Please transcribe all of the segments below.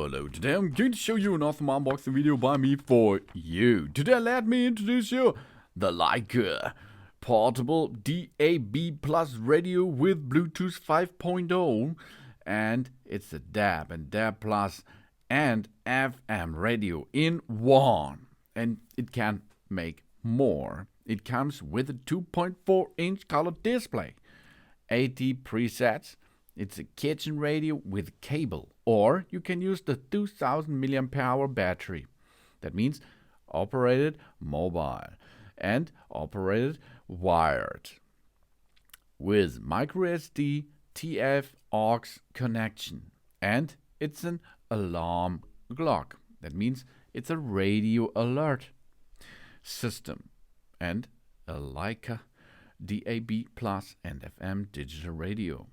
Hello, today I'm going to show you an awesome unboxing video by me for you. Today let me introduce you the LEICKE Portable DAB Plus Radio with Bluetooth 5.0, and it's a DAB and DAB Plus and FM radio in one, and it can make more. It comes with a 2.4-inch color display, 80 presets. It's a kitchen radio with cable, or you can use the 2000 mAh battery. That means operated mobile and operated wired with MicroSD TF aux connection. And it's an alarm clock. That means it's a radio alert system and a LEICKE DAB Plus and FM digital radio.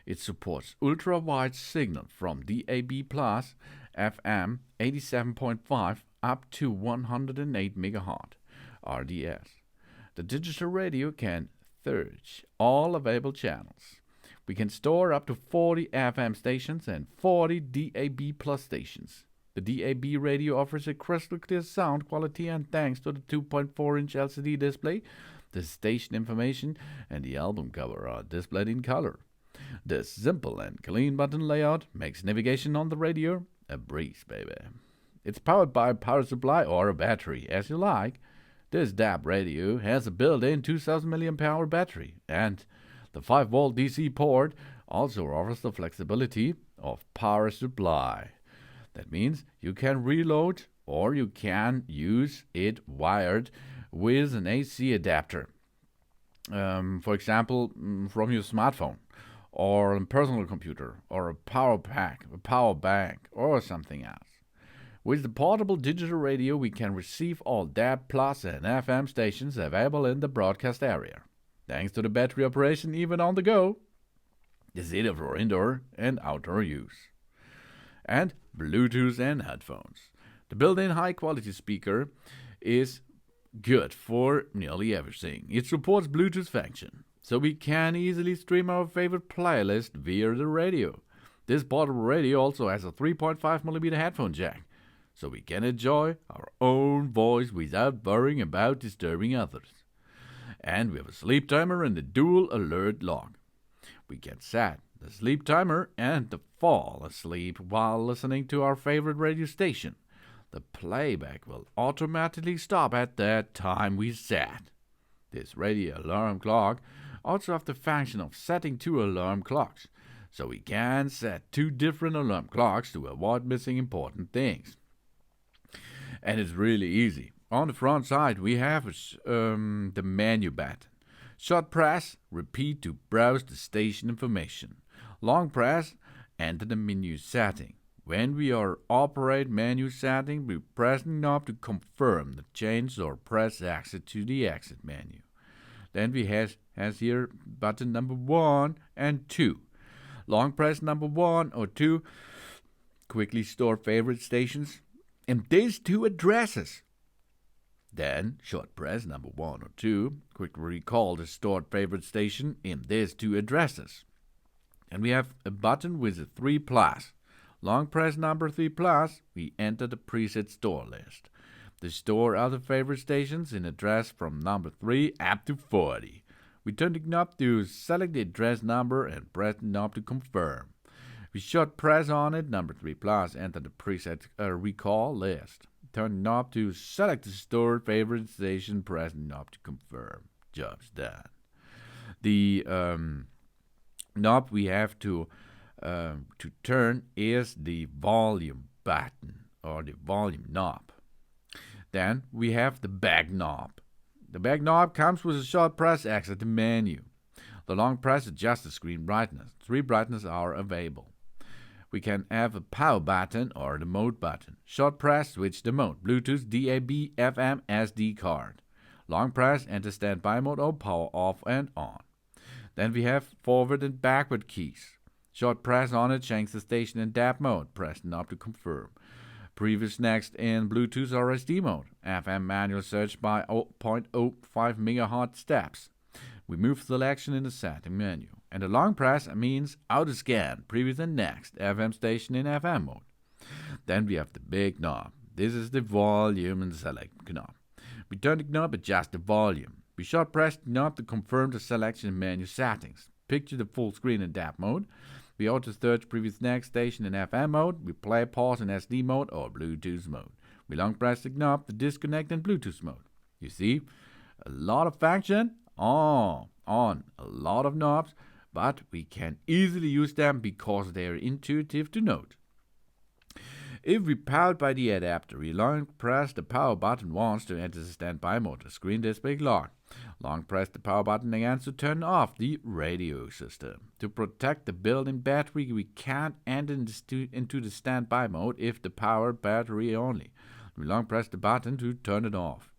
It supports ultra-wide signal from DAB Plus FM 87.5 up to 108 MHz RDS. The digital radio can search all available channels. We can store up to 40 FM stations and 40 DAB Plus stations. The DAB radio offers a crystal clear sound quality, and thanks to the 2.4-inch LCD display, the station information and the album cover are displayed in color. This simple and clean button layout makes navigation on the radio a breeze, baby. It's powered by a power supply or a battery, as you like. This DAB radio has a built-in 2000 mAh battery, and the 5-volt DC port also offers the flexibility of power supply. That means you can reload or you can use it wired with an AC adapter. For example, from your smartphone, or a personal computer, or a power pack, a power bank, or something else. With the portable digital radio, we can receive all DAB Plus and FM stations available in the broadcast area. Thanks to the battery operation, even on the go. It's either for indoor and outdoor use. And Bluetooth and headphones. The built-in high-quality speaker is good for nearly everything. It supports Bluetooth function, so we can easily stream our favorite playlist via the radio. This portable radio also has a 3.5mm headphone jack, so we can enjoy our own voice without worrying about disturbing others. And we have a sleep timer and a dual alert lock. We can set the sleep timer and to fall asleep while listening to our favorite radio station. The playback will automatically stop at that time we set. This radio alarm clock also have the function of setting 2 alarm clocks, so we can set 2 different alarm clocks to avoid missing important things. And it's really easy. On the front side we have the menu button. Short press, repeat to browse the station information. Long press, enter the menu setting. When we are operate menu setting, we press the knob to confirm the change or press exit to the exit menu. Then we has here button number 1 and 2. Long press number 1 or 2, quickly store favorite stations in these 2 addresses. Then short press number 1 or 2, quickly recall the stored favorite station in these 2 addresses. And we have a button with a 3+. Long press number 3+, we enter the preset store list. To store other favorite stations in address from number 3 up to 40. We turn the knob to select the address number and press the knob to confirm. We short press on it, number 3+, enter the preset recall list. Turn the knob to select the stored favorite station, press the knob to confirm. Job's done. The knob we have to turn is the volume button or the volume knob. Then we have the back knob. The back knob comes with a short press exit the menu. The long press adjusts the screen brightness. 3 brightness are available. We can have a power button or the mode button. Short press switch the mode. Bluetooth, DAB, FM, SD card. Long press enter standby mode or power off and on. Then we have forward and backward keys. Short press on it changes the station in DAB mode. Press the knob to confirm. Previous next in Bluetooth or SD mode. FM manual search by 0.05 MHz steps. We move selection in the setting menu. And the long press means auto scan, previous and next, FM station in FM mode. Then we have the big knob. This is the volume and select knob. We turn the knob, adjust the volume. We short press the knob to confirm the selection in menu settings. Picture the full screen in DAB mode. We auto search previous next station in FM mode. We play pause in SD mode or Bluetooth mode. We long press the knob to disconnect in Bluetooth mode. You see, a lot of function on a lot of knobs, but we can easily use them because they are intuitive to note. If we powered by the adapter, we long press the power button once to enter the standby mode. The screen display locked. Long press the power button again to turn off the radio system. To protect the built-in battery, we can't enter into the standby mode if the powered battery only. We long press the button to turn it off.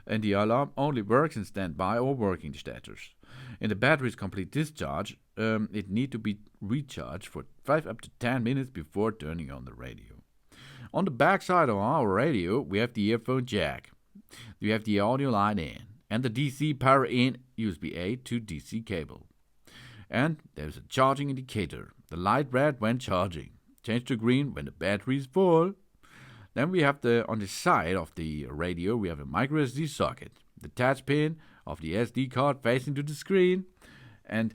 And the alarm only works in standby or working status. In the battery's complete discharge, it needs to be recharged for 5 up to 10 minutes before turning on the radio. On the back side of our radio, we have the earphone jack. We have the audio line in and the DC power in USB-A to DC cable. And there's a charging indicator. The light red when charging. Change to green when the battery is full. Then we have on the side of the radio, we have a MicroSD socket. The touch pin of the SD card facing to the screen. And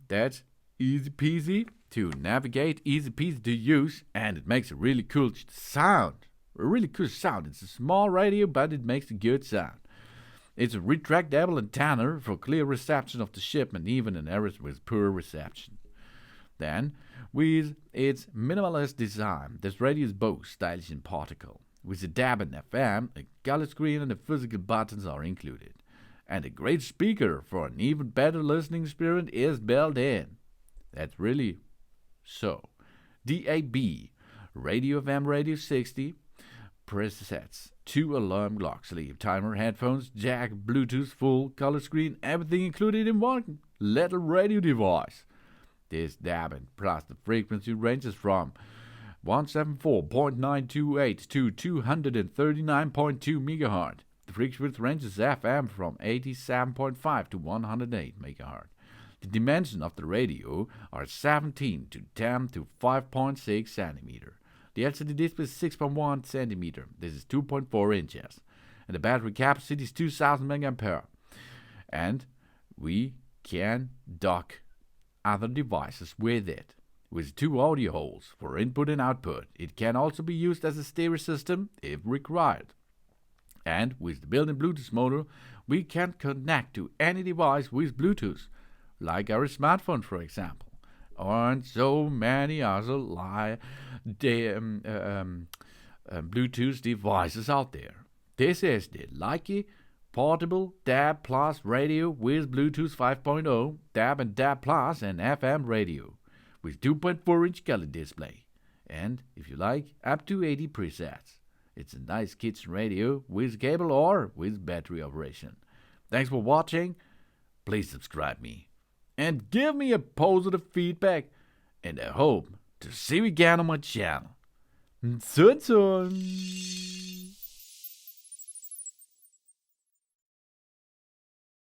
that's easy peasy to navigate, easy peasy to use, and it makes a really cool sound. A really cool sound. It's a small radio, but it makes a good sound. It's a retractable antenna for clear reception of the shipment, even in areas with poor reception. Then, with its minimalist design, this radio is both stylish and practical. With the DAB and FM, a color screen and the physical buttons are included. And a great speaker for an even better listening experience is built in. That's really so. DAB, Radio FM Radio 60, presets, 2 alarm clock, sleep timer, headphones, jack, Bluetooth, full color screen, everything included in one little radio device. This DAB plus the frequency ranges from 174.928 to 239.2 MHz. The frequency ranges FM from 87.5 to 108 MHz. The dimensions of the radio are 17 to 10 to 5.6 cm. The LCD display is 6.1 cm. This is 2.4 inches. And the battery capacity is 2000 mAh. And we can dock other devices with it. With 2 audio holes for input and output. It can also be used as a stereo system if required. And with the built-in Bluetooth module, we can connect to any device with Bluetooth, like our smartphone, for example, and so many other Bluetooth devices out there. This is the LEICKE Portable DAB Plus Radio with Bluetooth 5.0, DAB and DAB Plus and FM radio, with 2.4-inch color display, and, if you like, up to 80 presets. It's a nice kitchen radio with cable or with battery operation. Thanks for watching. Please subscribe me. And give me a positive feedback. And I hope to see you again on my channel. Soon.